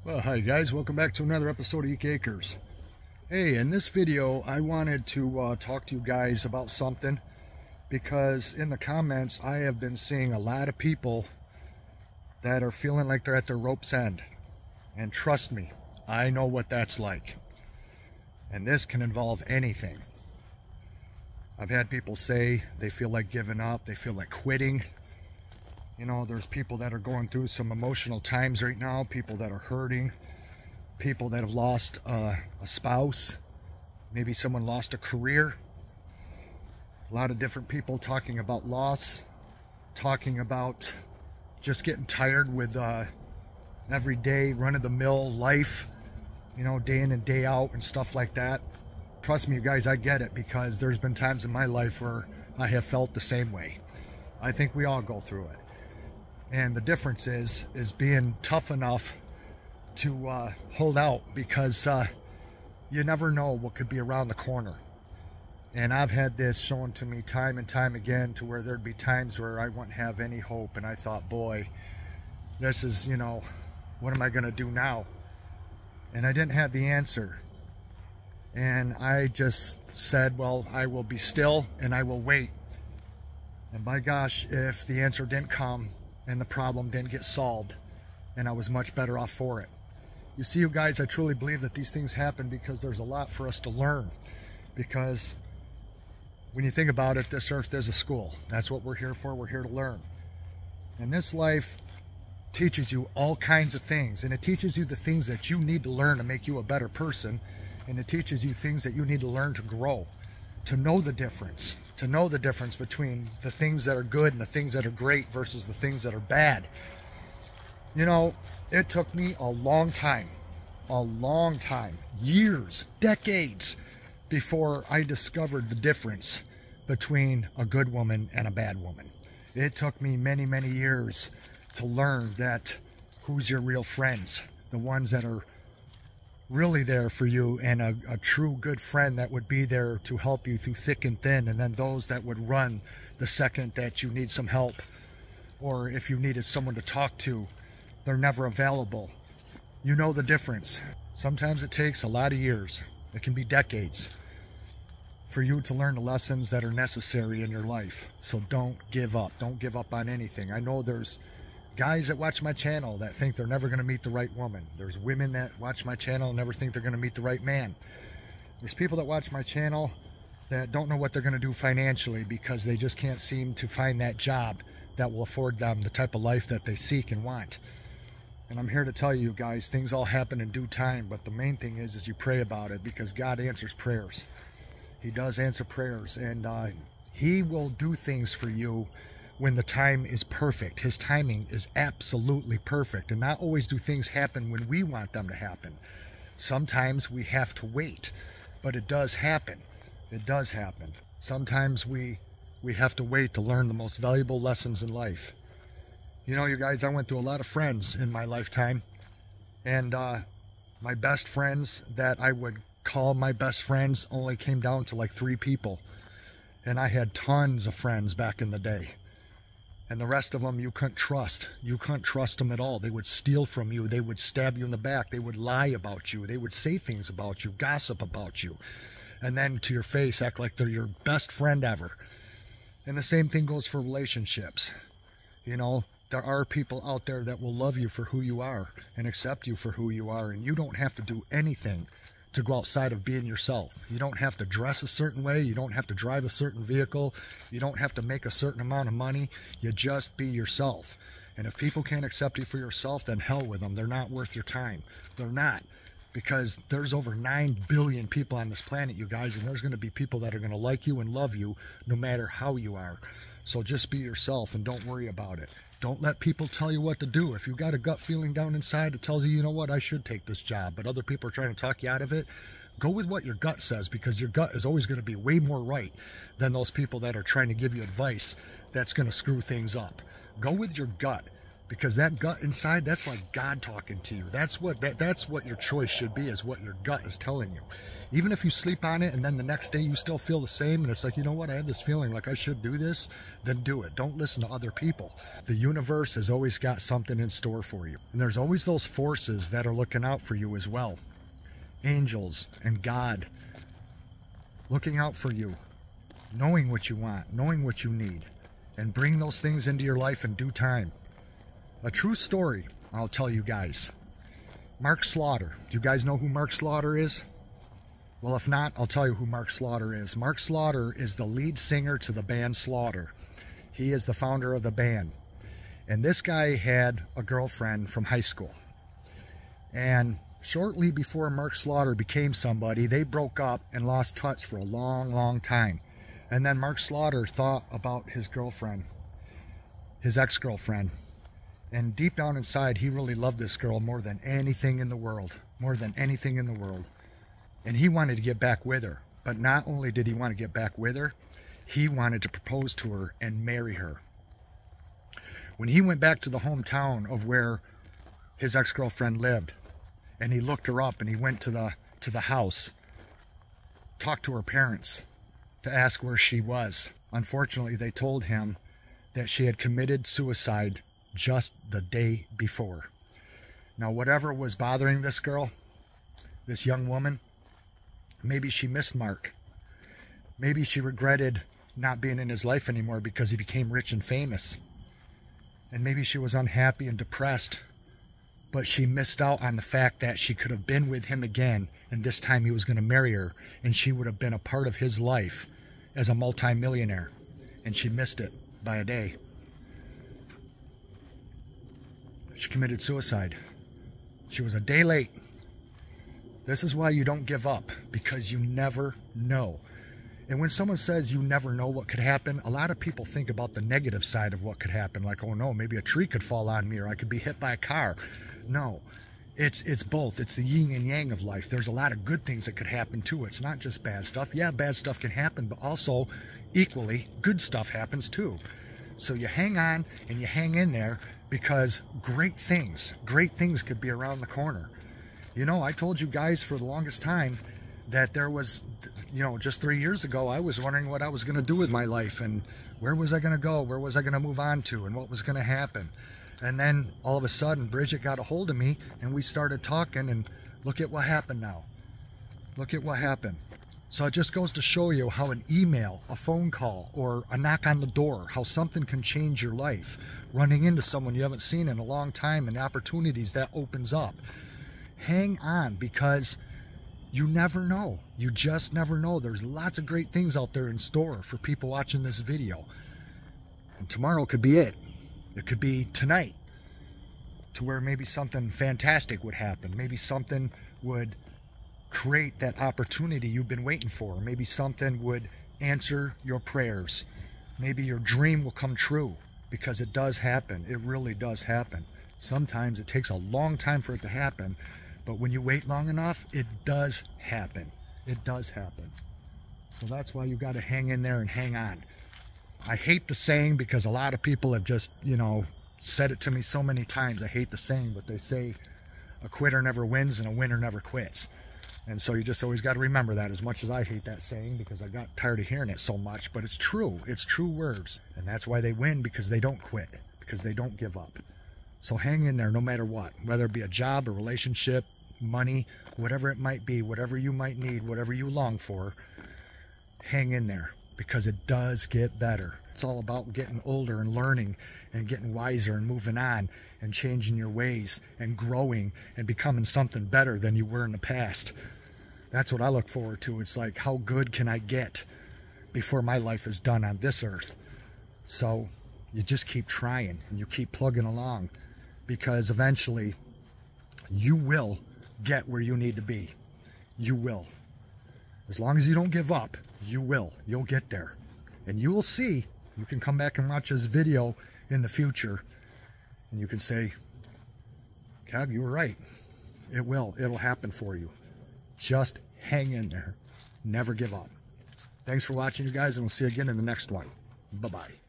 Well, hi guys, welcome back to another episode of Eek Acres. Hey, in this video I wanted to talk to you guys about something, because in the comments I have been seeing a lot of people that are feeling like they're at their rope's end. And trust me, I know what that's like. And this can involve anything. I've had people say they feel like giving up, they feel like quitting. You know, there's people that are going through some emotional times right now, people that are hurting, people that have lost a spouse, maybe someone lost a career. A lot of different people talking about loss, talking about just getting tired with everyday run-of-the-mill life, you know, day in and day out and stuff like that. Trust me, you guys, I get it, because there's been times in my life where I have felt the same way. I think we all go through it. And the difference is being tough enough to hold out, because you never know what could be around the corner. And I've had this shown to me time and time again, to where there'd be times where I wouldn't have any hope, and I thought, boy, this is, you know, what am I going to do now? And I didn't have the answer. And I just said, well, I will be still and I will wait. And by gosh, if the answer didn't come and the problem didn't get solved, and I was much better off for it. You see, you guys, I truly believe that these things happen because there's a lot for us to learn. Because when you think about it, this earth is a school. That's what we're here for. We're here to learn. And this life teaches you all kinds of things. And it teaches you the things that you need to learn to make you a better person. And it teaches you things that you need to learn to grow, to know the difference. To know the difference between the things that are good and the things that are great versus the things that are bad. You know, it took me a long time, years, decades, before I discovered the difference between a good woman and a bad woman. It took me many, many years to learn that who's your real friends, the ones that are really there for you, and a true good friend that would be there to help you through thick and thin, and then those that would run the second that you need some help, or if you needed someone to talk to, they're never available. You know the difference. Sometimes it takes a lot of years, it can be decades, for you to learn the lessons that are necessary in your life. So don't give up. Don't give up on anything. I know there's guys that watch my channel that think they're never going to meet the right woman. There's women that watch my channel and never think they're going to meet the right man. There's people that watch my channel that don't know what they're going to do financially, because they just can't seem to find that job that will afford them the type of life that they seek and want. And I'm here to tell you guys, things all happen in due time, but the main thing is you pray about it, because God answers prayers. He does answer prayers, and He will do things for you when the time is perfect. His timing is absolutely perfect, and not always do things happen when we want them to happen. Sometimes we have to wait, but it does happen. It does happen. Sometimes we have to wait to learn the most valuable lessons in life. You know, you guys, I went through a lot of friends in my lifetime, and my best friends that I would call my best friends only came down to like 3 people, and I had tons of friends back in the day. And the rest of them you couldn't trust. You couldn't trust them at all. They would steal from you. They would stab you in the back. They would lie about you. They would say things about you, gossip about you. And then to your face act like they're your best friend ever. And the same thing goes for relationships. You know, there are people out there that will love you for who you are and accept you for who you are. And you don't have to do anything to go outside of being yourself. You don't have to dress a certain way. You don't have to drive a certain vehicle. You don't have to make a certain amount of money. You just be yourself. And if people can't accept you for yourself, then hell with them. They're not worth your time. They're not. Because there's over 9 billion people on this planet, you guys, and there's going to be people that are going to like you and love you no matter how you are. So just be yourself and don't worry about it. Don't let people tell you what to do. If you've got a gut feeling down inside that tells you, you know what, I should take this job, but other people are trying to talk you out of it, go with what your gut says, because your gut is always going to be way more right than those people that are trying to give you advice that's going to screw things up. Go with your gut. Because that gut inside, that's like God talking to you. That's what your choice should be, is what your gut is telling you. Even if you sleep on it and then the next day you still feel the same and it's like, you know what, I have this feeling like I should do this, then do it. Don't listen to other people. The universe has always got something in store for you. And there's always those forces that are looking out for you as well. Angels and God looking out for you, knowing what you want, knowing what you need, and bring those things into your life in due time. A true story, I'll tell you guys. Mark Slaughter. Do you guys know who Mark Slaughter is? Well, if not, I'll tell you who Mark Slaughter is. Mark Slaughter is the lead singer to the band Slaughter. He is the founder of the band. And this guy had a girlfriend from high school. And shortly before Mark Slaughter became somebody, they broke up and lost touch for a long, long time. And then Mark Slaughter thought about his girlfriend, his ex-girlfriend. And deep down inside, he really loved this girl more than anything in the world. More than anything in the world. And he wanted to get back with her. But not only did he want to get back with her, he wanted to propose to her and marry her. When he went back to the hometown of where his ex-girlfriend lived, and he looked her up and he went to the house, talked to her parents to ask where she was. Unfortunately, they told him that she had committed suicide just the day before. Now, whatever was bothering this girl, this young woman, maybe she missed Mark. Maybe she regretted not being in his life anymore because he became rich and famous. And maybe she was unhappy and depressed, but she missed out on the fact that she could have been with him again, and this time he was going to marry her, and she would have been a part of his life as a multi-millionaire. And she missed it by a day. She committed suicide. She was a day late. This is why you don't give up, because you never know. And when someone says you never know what could happen, a lot of people think about the negative side of what could happen. Like, oh no, maybe a tree could fall on me, or I could be hit by a car. No, it's both. It's the yin and yang of life. There's a lot of good things that could happen too. It's not just bad stuff. Yeah, bad stuff can happen, but also equally good stuff happens too. So you hang on and you hang in there, because great things could be around the corner. You know, I told you guys for the longest time that there was, you know, just 3 years ago, I was wondering what I was going to do with my life, and where was I going to go, where was I going to move on to, and what was going to happen. And then all of a sudden, Bridget got a hold of me and we started talking, and look at what happened now. Look at what happened. So it just goes to show you how an email, a phone call, or a knock on the door, how something can change your life. Running into someone you haven't seen in a long time, and opportunities that opens up. Hang on, because you never know. You just never know. There's lots of great things out there in store for people watching this video. And tomorrow could be it. It could be tonight, to where maybe something fantastic would happen. Maybe something would create that opportunity you've been waiting for. Maybe something would answer your prayers. Maybe your dream will come true, because it does happen. It really does happen. Sometimes it takes a long time for it to happen, but when you wait long enough, it does happen. It does happen. So that's why you got to hang in there and hang on. I hate the saying, because a lot of people have just, you know, said it to me so many times. I hate the saying, but they say a quitter never wins and a winner never quits. And so you just always got to remember that, as much as I hate that saying, because I got tired of hearing it so much. But it's true. It's true words. And that's why they win, because they don't quit, because they don't give up. So hang in there no matter what, whether it be a job, a relationship, money, whatever it might be, whatever you might need, whatever you long for, hang in there, because it does get better. It's all about getting older and learning and getting wiser and moving on and changing your ways and growing and becoming something better than you were in the past. That's what I look forward to. It's like, how good can I get before my life is done on this earth? So you just keep trying and you keep plugging along, because eventually you will get where you need to be. You will. As long as you don't give up, you will. You'll get there. And you will see. You can come back and watch this video in the future, and you can say, Kev, you were right. It will. It'll happen for you. Just hang in there. Never give up. Thanks for watching, you guys, and we'll see you again in the next one. Bye-bye.